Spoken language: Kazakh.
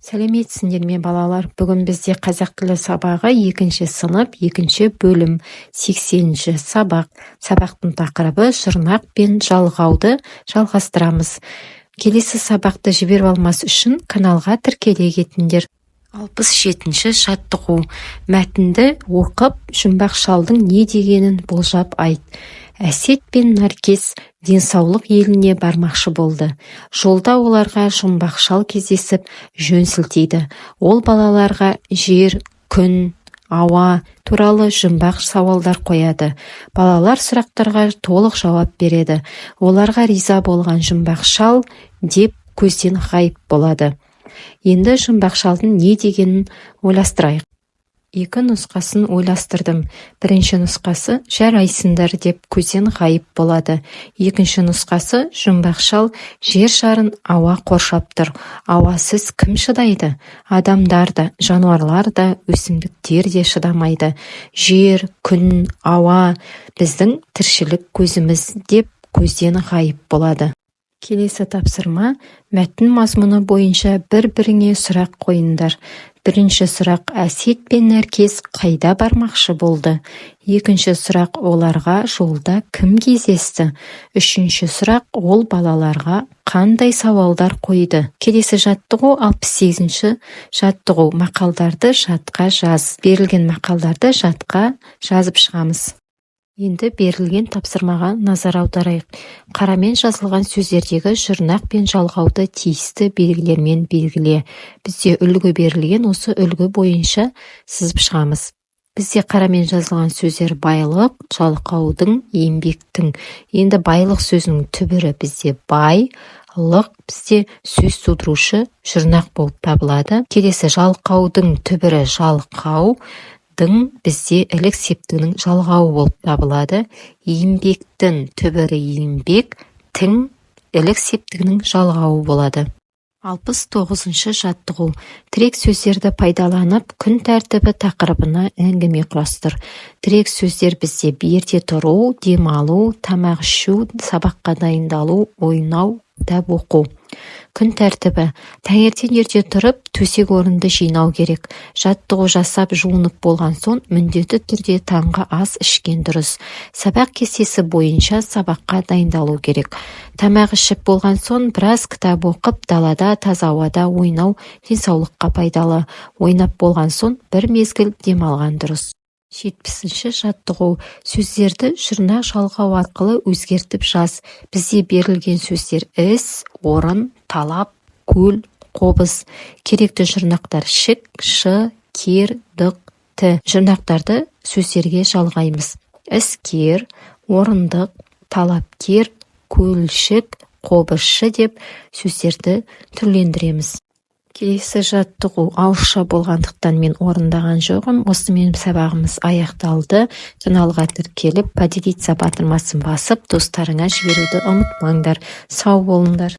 Сәлеметсіңдер ме балалар? Бүгін бізде қазақ тілі сабағы 2-ші сынып 2-ші бөлім 80-ші сабақ. Сабақтың тақырыбы жұрнақ пен жалғауды жалғастырамыз. Келесі сабақты жіберіп алмас үшін каналға тіркеле кетіңдер. 67-ші жаттығу. Мәтінді оқып, жұмбақ шалдың не дегенін болжап айт. Әсет пен Наркес денсаулық еліне бармақшы болды. Жолда оларға жұмбақ шал кездесіп, жөн сілтейді. Ол балаларға жер, күн, ауа туралы жұмбақ сауалдар қояды. Балалар сұрақтарға толық жауап береді. Оларға риза болған жұмбақ шал деп көзден ғайып болады. Енді жұмбақ шалдың не дегенін ойластырайық. 2 нұсқасын ойластырдым. Бірінші нұсқасы жарайсыңдар деп көзден ғайып болады. Екінші нұсқасы жұмбақ шал жер шарын ауа қоршап тұр. Ауасыз кім шыдайды? Адамдар да, жануарлар да, өсімдіктер де шыдамайды. Жер, күн, ауа біздің тіршілік көзіміз деп көзден ғайып болады. Келесі тапсырма, мәтін мазмұны бойынша бір-біріңе сұрақ қойыңдар. Бірінші сұрақ: Әсет пен Нәркес қайда бармақшы болды? Екінші сұрақ: оларға жолда кім кездесті? Үшінші сұрақ: ол балаларға қандай сауалдар қойды? Келесі жаттығу 68-ші жаттығу. Мақалдарды жадқа жаз. Берілген мақалдарды жадқа жазып шығамыз. Енді берілген тапсырмаға назар аударайық. Қарамен жазылған сөздердегі жұрнақ пен жалғауды тиісті белгілермен белгіле. Бізде үлгі берілген, осы үлгі бойынша сызып шығамыз. Бізде қарамен жазылған сөздер байлық, жалқаудың, еңбектің. Енді байлық сөзінің түбірі бізде бай, лық бізде сөз тудырушы жұрнақ болып табылады. Келесі жалқаудың түбірі жалқау, бізде ілік септігінің жалғауы болып табылады. Еңбектің түбірі еңбек, тің ілік септігінің жалғауы болады. 69-ші жаттығу. Тірек сөздерді пайдаланып, күн тәртібі тақырыбына әңгіме құрастыр. Тірек сөздер бізде ерте тұру, демалу, тамақ ішу, сабаққа дайындалу, ойнау, кітап оқу. Күн тәртібі: таңертең ерте тұрып, төсек орынды жинау керек. Жаттығу жасап, жуынып болған соң, міндетті түрде таңғы ас ішкен дұрыс. Сабақ кестесі бойынша сабаққа дайындалу керек. Тамақ ішіп болған соң, біраз кітап оқып, далада таза ауада ойнау денсаулыққа пайдалы. Ойнап болған соң, бір мезгіл демалған дұрыс. 70-ші жаттығу. Сөздерді жұрнақ жалғау арқылы өзгертіп жаз. Бізде берілген сөздер іс, орын, талап, көл, қобыз. Керекті жұрнақтар шік, шы, кер, дық, ті. Жұрнақтарды сөздерге жалғаймыз. Іскер, орындық, талапкер, көлшік, қобызшы деп сөздерді түрлендіреміз. Келесі жаттығу ауызша болғандықтан мен орындаған жоғым. Осымен сабағымыз аяқталды. Каналға тіркеліп, поделиться батырмасын басып, достарыңа жіберуді ұмытпаңдар. Сау болыңдар.